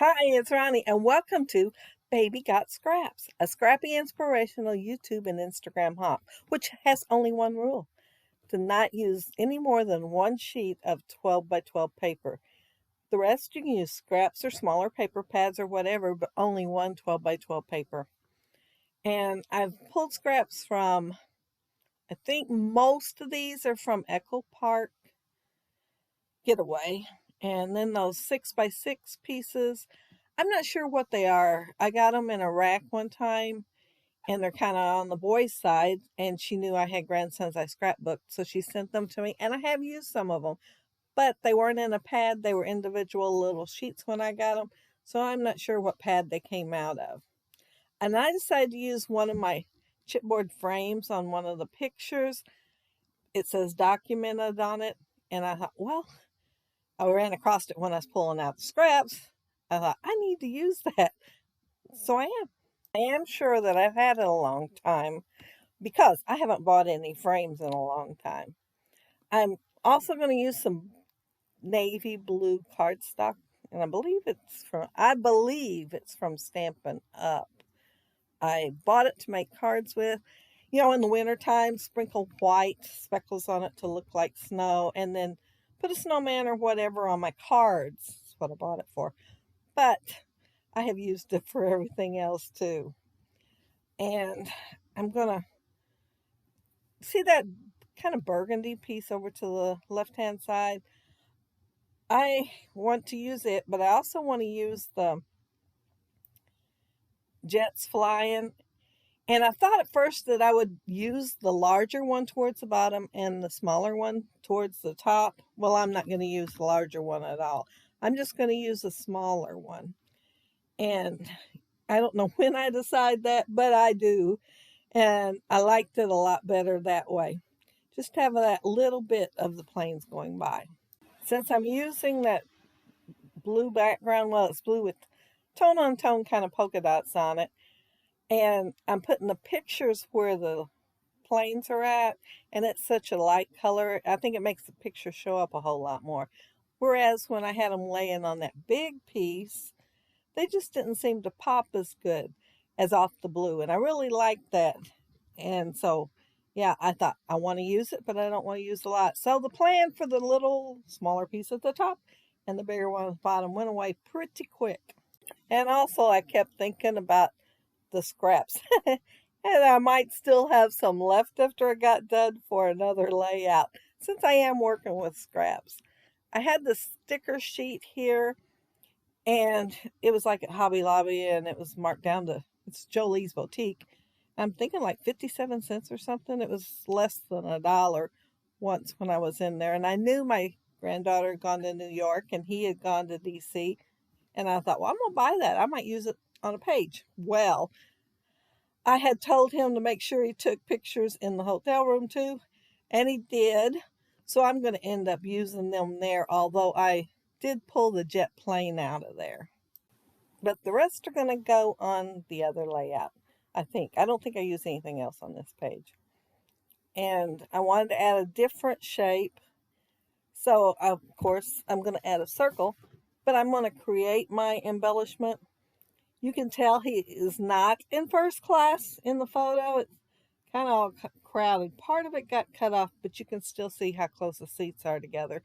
Hi, it's Ronnie, and welcome to Baby Got Scraps, a scrappy inspirational YouTube and Instagram hop, which has only one rule: to not use any more than one sheet of 12 by 12 paper. The rest you can use scraps or smaller paper pads or whatever, but only one 12 by 12 paper. And I've pulled scraps from, I think most of these are from Echo Park Getaway. And then those 6 by 6 pieces, I'm not sure what they are. I got them in a rack one time, and they're kind of on the boys' side, and she knew I had grandsons I scrapbooked, so she sent them to me, and I have used some of them. But they weren't in a pad. They were individual little sheets when I got them, so I'm not sure what pad they came out of. And I decided to use one of my chipboard frames on one of the pictures. It says documented on it, and I thought, well, I ran across it when I was pulling out the scraps. I thought, I need to use that. So I am. I am sure that I've had it a long time because I haven't bought any frames in a long time. I'm also going to use some navy blue cardstock, and I believe it's from Stampin' Up. I bought it to make cards with. In the wintertime, sprinkle white speckles on it to look like snow, and then put a snowman or whatever on my cards. That's what I bought it for. But I have used it for everything else too. And I'm going to see that kind of burgundy piece over to the left-hand side. I want to use it, but I also want to use the jets flying. And I thought at first that I would use the larger one towards the bottom and the smaller one towards the top. Well, I'm not going to use the larger one at all. I'm just going to use the smaller one. And I don't know when I decide that, but I do. And I liked it a lot better that way. Just have that little bit of the planes going by. Since I'm using that blue background, well, it's blue with tone on tone kind of polka dots on it. And I'm putting the pictures where the planes are at, and it's such a light color. I think it makes the picture show up a whole lot more. Whereas when I had them laying on that big piece, they just didn't seem to pop as good as off the blue. And I really liked that. And so, yeah, I thought I want to use it, but I don't want to use a lot. So the plan for the little smaller piece at the top and the bigger one at the bottom went away pretty quick. And also I kept thinking about the scraps. And I might still have some left after I got done for another layout, since I am working with scraps. I had the sticker sheet here, and it was like at Hobby Lobby, and it was marked down to, it's Jolie's Boutique. I'm thinking like 57 cents or something. It was less than $1 once when I was in there. And I knew my granddaughter had gone to New York and he had gone to DC. And I thought, well, I'm going to buy that. I might use it on a page. Well, I had told him to make sure he took pictures in the hotel room too, and he did. So I'm going to end up using them there, although I did pull the jet plane out of there. But the rest are going to go on the other layout, I think. I don't think I use anything else on this page. And I wanted to add a different shape. So, of course, I'm going to add a circle, but I'm going to create my embellishment. You can tell he is not in first class in the photo. It's kind of all crowded. Part of it got cut off, but you can still see how close the seats are together.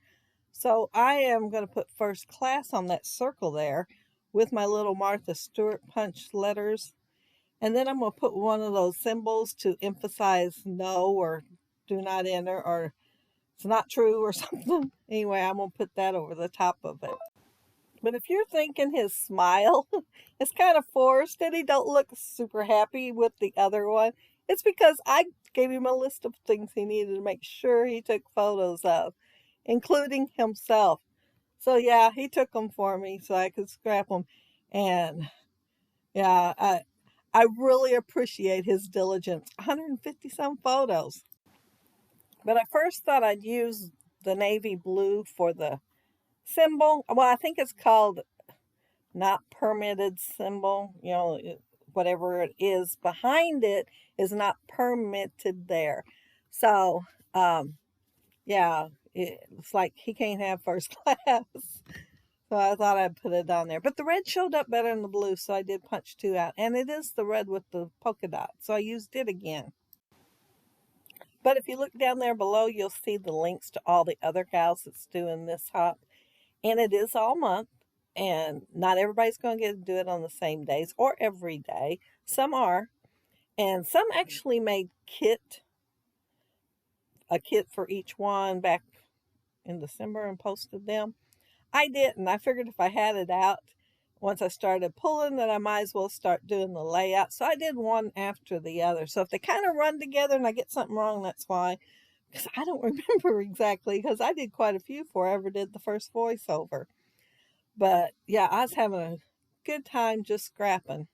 So I am going to put first class on that circle there with my little Martha Stewart punch letters. And then I'm going to put one of those symbols to emphasize no or do not enter or it's not true or something. Anyway, I'm going to put that over the top of it. But if you're thinking his smile is kind of forced and he don't look super happy with the other one, it's because I gave him a list of things he needed to make sure he took photos of, including himself. So yeah, he took them for me so I could scrap them. And yeah, I really appreciate his diligence. 150 some photos. But I first thought I'd use the navy blue for the symbol. Well, I think it's called not permitted symbol. Whatever it is behind it is not permitted there. So, yeah, it's like he can't have first class. So I thought I'd put it on there. But the red showed up better than the blue, so I did punch 2 out. And it is the red with the polka dot, so I used it again. But if you look down there below, you'll see the links to all the other gals that's doing this hop. And it is all month. And not everybody's going to get to do it on the same days or every day. Some are. And some actually made a kit for each one back in December and posted them. I didn't. I figured if I had it out, once I started pulling, that I might as well start doing the layout. So I did one after the other. So if they kind of run together and I get something wrong, that's why. Because I don't remember exactly, because I did quite a few before I ever did the first voiceover. But yeah, I was having a good time just scrapping.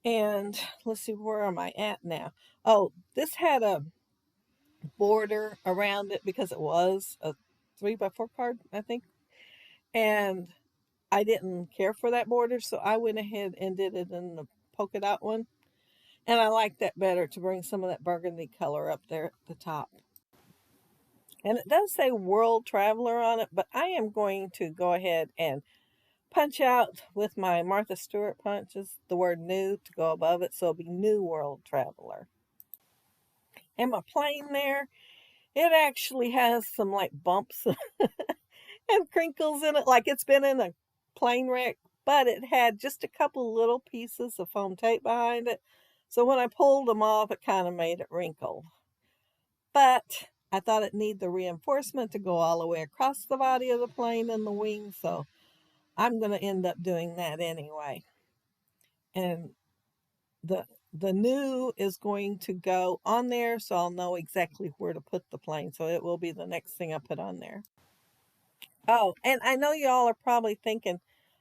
And let's see, where am I at now? Oh, this had a border around it because it was a 3x4 card, I think. And I didn't care for that border, so I went ahead and did it in the polka dot one. And I like that better, to bring some of that burgundy color up there at the top. And it does say World Traveler on it, but I am going to go ahead and punch out with my Martha Stewart punches the word new to go above it, so it'll be New World Traveler. And my plane there, it actually has some like bumps and crinkles in it, like it's been in a plane wreck, but it had just a couple little pieces of foam tape behind it. So when I pulled them off, it kind of made it wrinkle. But I thought it needed the reinforcement to go all the way across the body of the plane and the wings, so I'm going to end up doing that anyway. And the new is going to go on there, so I'll know exactly where to put the plane. So it will be the next thing I put on there. Oh, and I know y'all are probably thinking,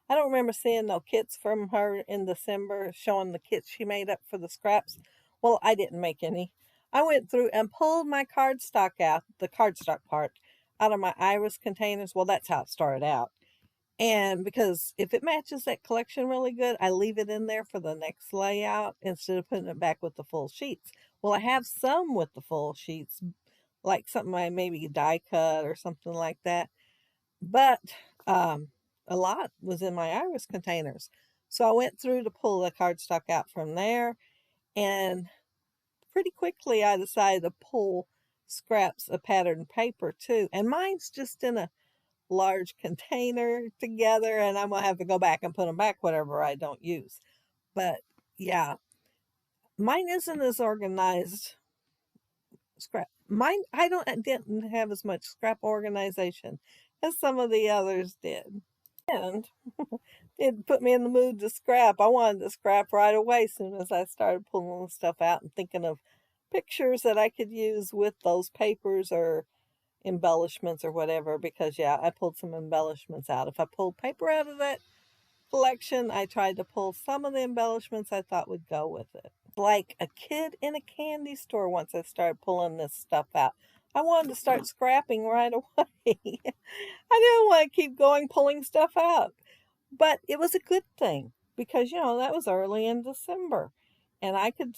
I don't remember seeing no kits from her in December showing the kits she made up for the scraps. Well, I didn't make any. I went through and pulled my cardstock out, the cardstock part, out of my iris containers. Well, that's how it started out. And because if it matches that collection really good, I leave it in there for the next layout instead of putting it back with the full sheets. Well, I have some with the full sheets, like something I maybe die cut or something like that. But a lot was in my iris containers. So I went through to pull the cardstock out from there, and pretty quickly I decided to pull scraps of patterned paper too. And mine's just in a large container together, and I'm gonna have to go back and put them back, whatever I don't use. But yeah, mine isn't as organized. Didn't have as much scrap organization as some of the others did. And it put me in the mood to scrap. I wanted to scrap right away as soon as I started pulling stuff out and thinking of pictures that I could use with those papers or embellishments or whatever, because yeah, I pulled some embellishments out. If I pulled paper out of that collection, I tried to pull some of the embellishments I thought would go with it. Like a kid in a candy store once I started pulling this stuff out. I wanted to start scrapping right away. I didn't want to keep going pulling stuff out. But it was a good thing because, that was early in December and I could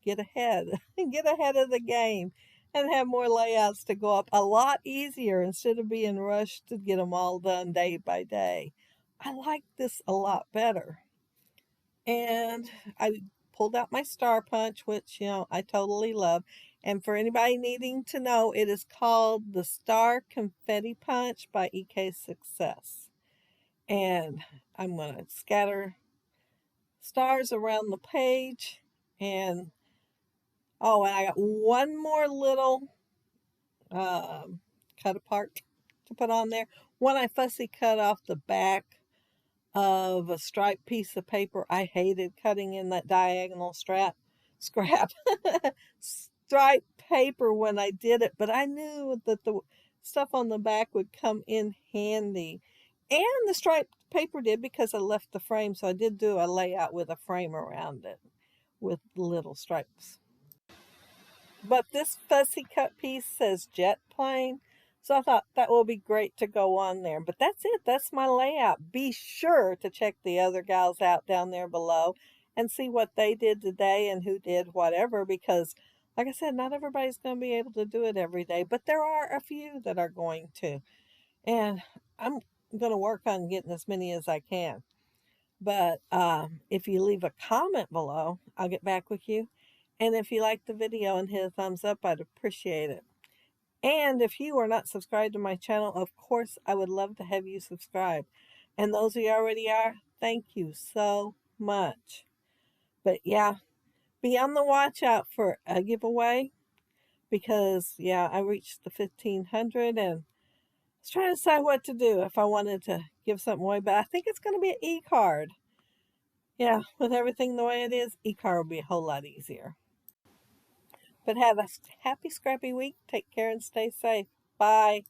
get ahead of the game and have more layouts to go up a lot easier instead of being rushed to get them all done day by day. I like this a lot better. And I pulled out my star punch, which, I totally love. And for anybody needing to know, it is called the Star Confetti Punch by EK Success. And I'm going to scatter stars around the page. And I got one more little cut apart to put on there. One I fussy cut off the back of a striped piece of paper. I hated cutting in that diagonal scrap striped paper when I did it, but I knew that the stuff on the back would come in handy. And the striped paper did, because I left the frame, so I did do a layout with a frame around it with little stripes. But this fussy cut piece says jet plane, so I thought that will be great to go on there. But that's it. That's my layout. Be sure to check the other gals out down there below and see what they did today and who did whatever, because like I said, not everybody's going to be able to do it every day, but there are a few that are going to. And I'm going to work on getting as many as I can. But if you leave a comment below, I'll get back with you. And if you like the video and hit a thumbs up, I'd appreciate it. And if you are not subscribed to my channel, of course, I would love to have you subscribe. And those of you already are, thank you so much. But yeah, be on the watch out for a giveaway because, yeah, I reached the 1,500 and I was trying to decide what to do if I wanted to give something away. But I think it's going to be an e-card. Yeah, with everything the way it is, e-card will be a whole lot easier. But have a happy, scrappy week. Take care and stay safe. Bye.